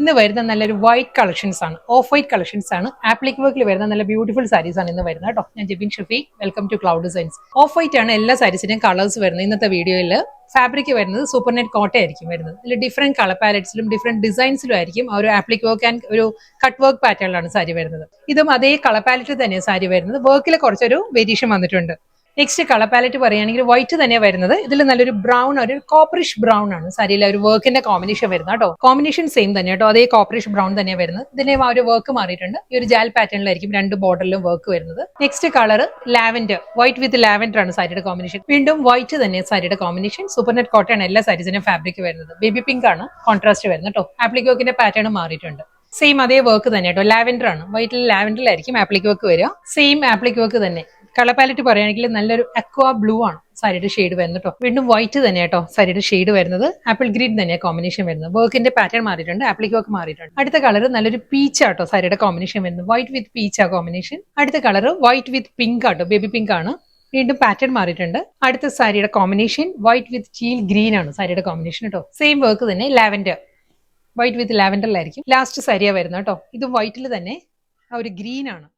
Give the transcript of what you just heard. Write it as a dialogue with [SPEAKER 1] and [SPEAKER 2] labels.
[SPEAKER 1] ഇന്ന് വരുന്ന നല്ലൊരു വൈറ്റ് കളക്ഷൻസ് ആണ്, ഓഫ് വൈറ്റ് കളക്ഷൻസ് ആണ്. ആപ്ലിക് വർക്കിൽ വരുന്ന നല്ല ബ്യൂട്ടിഫുൾ സാരീസ് ആണ് ഇന്ന് വരുന്നത് കേട്ടോ. ഞാൻ Jebin Shafeeq, welcome to cloud designs. Off white ആണ് എല്ലാ സാരീസിന്റെയും കളേഴ്സ് വരുന്നത്. ഇന്നത്തെ വീഡിയോയിൽ ഫാബ്രിക് വരുന്നത് സൂപ്പർ നെറ്റ് കോട്ട ആയിരിക്കും വരുന്നത്. ഇതിൽ ഡിഫറെന്റ് കളർ പാലറ്റ്സിലും ഡിഫറെന്റ് ഡിസൈൻസിലും ആയിരിക്കും ആ ഒരു ആപ്ലിക് വർക്ക് ആൻഡ് ഒരു കട്ട് വർക്ക് പാറ്റേണിലാണ് സാരി വരുന്നത്. ഇതും അതേ കളർ പാലറ്റിൽ തന്നെയാണ് സാരി വരുന്നത്. വർക്കിൽ കുറച്ചൊരു വേരിയേഷൻ വന്നിട്ടുണ്ട്. നെക്സ്റ്റ് കളർ പാലറ്റ് പറയുകയാണെങ്കിൽ വൈറ്റ് തന്നെയാണ് വരുന്നത്. ഇതിൽ നല്ലൊരു ബ്രൗൺ, ഒരു കോപ്പറിഷ് ബ്രൗൺ ആണ് സാരിയിലെ ഒരു വർക്കിന്റെ കോമ്പിനേഷൻ വരുന്നത് കേട്ടോ. കോമ്പിനേഷൻ സെയിം തന്നെ കേട്ടോ, അതേ കോപ്പറിഷ് ബ്രൗൺ തന്നെയാണ് വരുന്നത്. ഇതിന്റെ ആ ഒരു വർക്ക് മാറിയിട്ടുണ്ട്. ഈ ഒരു ജാൽ പാറ്റേണിലായിരിക്കും രണ്ട് ബോർഡറിലും വർക്ക് വരുന്നത്. നെക്സ്റ്റ് കളർ ലാവൻഡർ, വൈറ്റ് വിത്ത് ലാവൻഡർ ആണ് സാരിയുടെ കോമ്പിനേഷൻ. വീണ്ടും വൈറ്റ് തന്നെ സാരിയുടെ കോമ്പിനേഷൻ. സൂപ്പർ നെറ്റ് കോട്ടൺ എല്ലാ സാരീസിന്റെ ഫാബ്രിക് വരുന്നത്. ബേബി പിങ്ക് ആണ് കോൺട്രാസ്റ്റ് വരുന്നത് കേട്ടോ. ആപ്ലിക് വർക്കിന്റെ പാറ്റേൺ മാറിയിട്ടുണ്ട്. സെയിം അതേ വർക്ക് തന്നെ കേട്ടോ, ലാവൻഡർ ആണ്. വൈറ്റിൽ ലാവൻഡറിലായിരിക്കും ആപ്ലിക് വർക്ക് വരിക. സെയിം ആപ്ലിക് വർക്ക് തന്നെ. കളർ പാലറ്റ് പറയുകയാണെങ്കിൽ നല്ലൊരു അക്വാ ബ്ലൂ ആണ് സാരിയുടെ ഷെയ്ഡ് വരുന്നത് കേട്ടോ. വീണ്ടും വൈറ്റ് തന്നെ കേട്ടോ സാരിയുടെ ഷെയ്ഡ് വരുന്നത്. ആപ്പിൾ ഗ്രീൻ തന്നെയാണ് കോമ്പിനേഷൻ വരുന്നത്. വർക്കിന്റെ പാറ്റേൺ മാറിയിട്ടുണ്ട്, ആപ്ലിക് വർക്ക് മാറിയിട്ടുണ്ട്. അടുത്ത കളർ നല്ലൊരു പീച്ച് ആട്ടോ സാരിയുടെ കോമ്പിനേഷൻ വരുന്നത്. വൈറ്റ് വിത്ത് പീച്ച് ആ കോമ്പിനേഷൻ. അടുത്ത കളർ വൈറ്റ് വിത്ത് പിങ്ക് ആട്ടോ, ബേബി പിങ്ക് ആണ്. വീണ്ടും പാറ്റേൺ മാറിയിട്ടുണ്ട്. അടുത്ത സാരിയുടെ കോമ്പിനേഷൻ വൈറ്റ് വിത്ത് ടീൽ ഗ്രീൻ ആണ് സാരിയുടെ കോമ്പിനേഷൻ കേട്ടോ. സെയിം വർക്ക് തന്നെ, ലാവൻഡർ, വൈറ്റ് വിത്ത് ലാവൻഡറിലായിരിക്കും ലാസ്റ്റ് സാരിയാ വരുന്നത് കേട്ടോ. ഇത് വൈറ്റിൽ തന്നെ ആ ഒരു ഗ്രീൻ ആണ്.